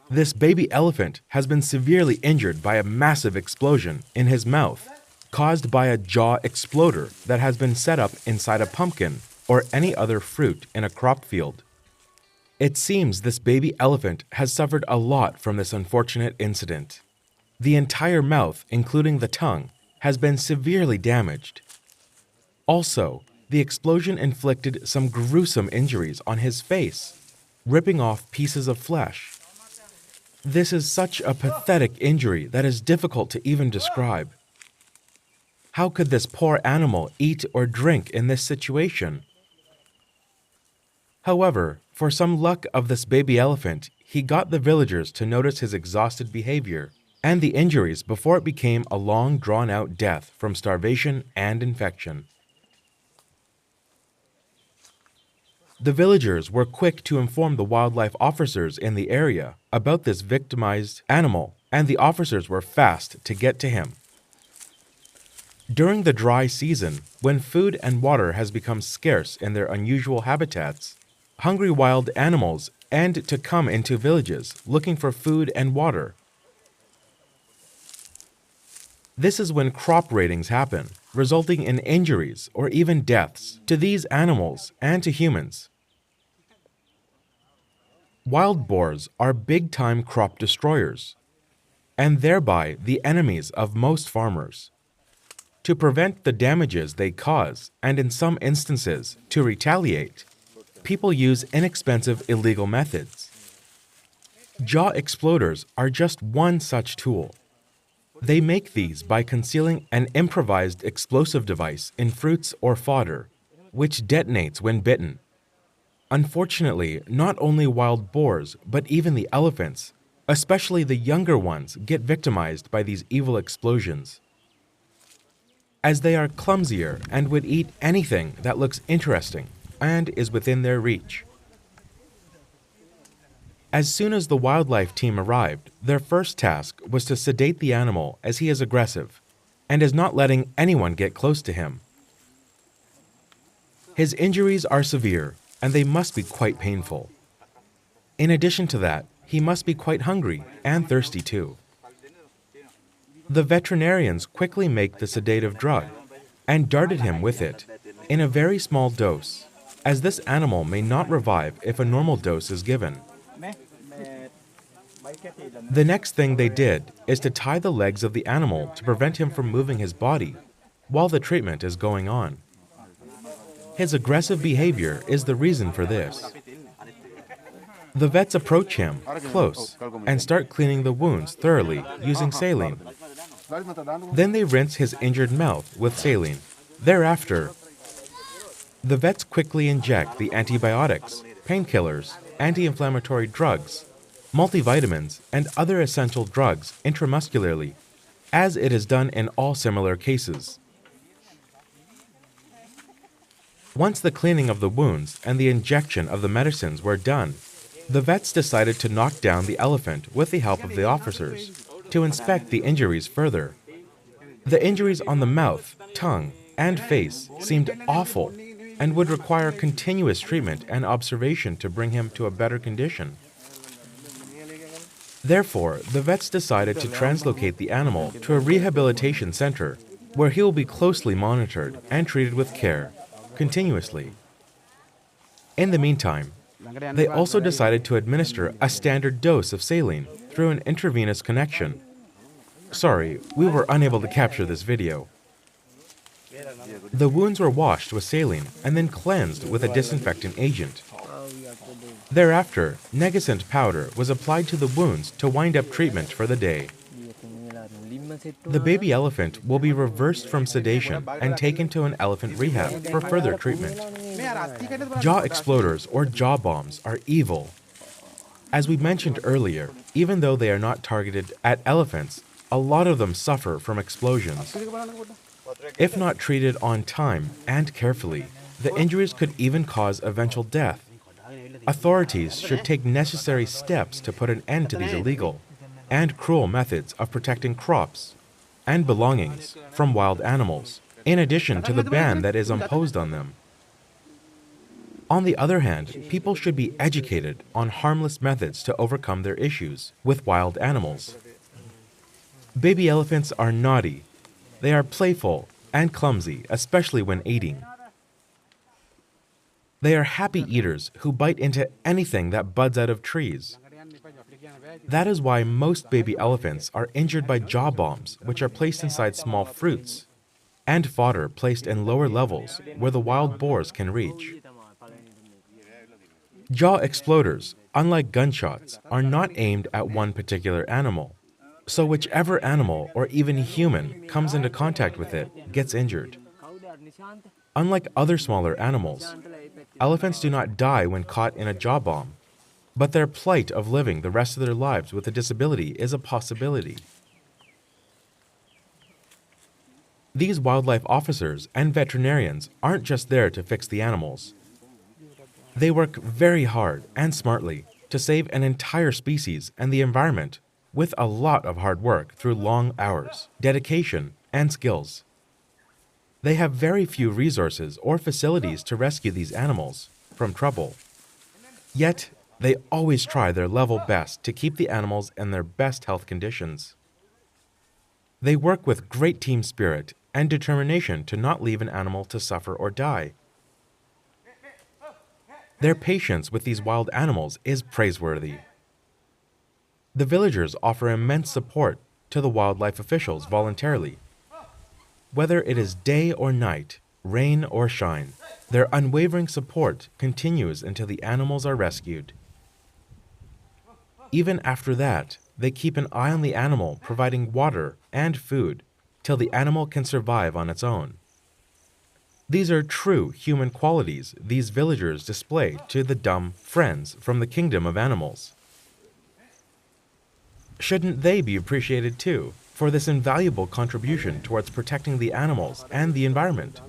This baby elephant has been severely injured by a massive explosion in his mouth, caused by a jaw exploder that has been set up inside a pumpkin or any other fruit in a crop field. It seems this baby elephant has suffered a lot from this unfortunate incident. The entire mouth, including the tongue, has been severely damaged. Also, the explosion inflicted some gruesome injuries on his face, ripping off pieces of flesh. This is such a pathetic injury that is difficult to even describe. How could this poor animal eat or drink in this situation? However, for some luck of this baby elephant, he got the villagers to notice his exhausted behavior and the injuries before it became a long drawn-out death from starvation and infection. The villagers were quick to inform the wildlife officers in the area about this victimized animal, and the officers were fast to get to him. During the dry season, when food and water has become scarce in their unusual habitats, hungry wild animals end to come into villages looking for food and water. This is when crop raidings happen, resulting in injuries or even deaths to these animals and to humans. Wild boars are big-time crop destroyers, and thereby the enemies of most farmers. To prevent the damages they cause, and in some instances to retaliate, people use inexpensive illegal methods. Jaw exploders are just one such tool. They make these by concealing an improvised explosive device in fruits or fodder, which detonates when bitten. Unfortunately, not only wild boars, but even the elephants, especially the younger ones, get victimized by these evil explosions, as they are clumsier and would eat anything that looks interesting and is within their reach. As soon as the wildlife team arrived, their first task was to sedate the animal as he is aggressive and is not letting anyone get close to him. His injuries are severe, and they must be quite painful. In addition to that, he must be quite hungry and thirsty too. The veterinarians quickly make the sedative drug and darted him with it in a very small dose, as this animal may not revive if a normal dose is given. The next thing they did is to tie the legs of the animal to prevent him from moving his body while the treatment is going on. His aggressive behavior is the reason for this. The vets approach him close and start cleaning the wounds thoroughly using saline. Then they rinse his injured mouth with saline. Thereafter, the vets quickly inject the antibiotics, painkillers, anti-inflammatory drugs, multivitamins, and other essential drugs intramuscularly, as it is done in all similar cases. Once the cleaning of the wounds and the injection of the medicines were done, the vets decided to knock down the elephant with the help of the officers to inspect the injuries further. The injuries on the mouth, tongue, and face seemed awful and would require continuous treatment and observation to bring him to a better condition. Therefore, the vets decided to translocate the animal to a rehabilitation center where he will be closely monitored and treated with care, continuously. In the meantime, they also decided to administer a standard dose of saline through an intravenous connection. Sorry, we were unable to capture this video. The wounds were washed with saline and then cleansed with a disinfectant agent. Thereafter, negacent powder was applied to the wounds to wind up treatment for the day. The baby elephant will be reversed from sedation and taken to an elephant rehab for further treatment. Jaw exploders or jaw bombs are evil. As we mentioned earlier, even though they are not targeted at elephants, a lot of them suffer from explosions. If not treated on time and carefully, the injuries could even cause eventual death. Authorities should take necessary steps to put an end to these illegal and cruel methods of protecting crops and belongings from wild animals, in addition to the ban that is imposed on them. On the other hand, people should be educated on harmless methods to overcome their issues with wild animals. Baby elephants are naughty. They are playful and clumsy, especially when eating. They are happy eaters who bite into anything that buds out of trees. That is why most baby elephants are injured by jaw bombs, which are placed inside small fruits, and fodder placed in lower levels where the wild boars can reach. Jaw exploders, unlike gunshots, are not aimed at one particular animal. So whichever animal or even human comes into contact with it gets injured. Unlike other smaller animals, elephants do not die when caught in a jaw bomb, but their plight of living the rest of their lives with a disability is a possibility. These wildlife officers and veterinarians aren't just there to fix the animals. They work very hard and smartly to save an entire species and the environment with a lot of hard work through long hours, dedication, and skills. They have very few resources or facilities to rescue these animals from trouble. Yet, they always try their level best to keep the animals in their best health conditions. They work with great team spirit and determination to not leave an animal to suffer or die. Their patience with these wild animals is praiseworthy. The villagers offer immense support to the wildlife officials voluntarily. Whether it is day or night, rain or shine, their unwavering support continues until the animals are rescued. Even after that, they keep an eye on the animal, providing water and food till the animal can survive on its own. These are true human qualities these villagers display to the dumb friends from the kingdom of animals. Shouldn't they be appreciated too for this invaluable contribution towards protecting the animals and the environment?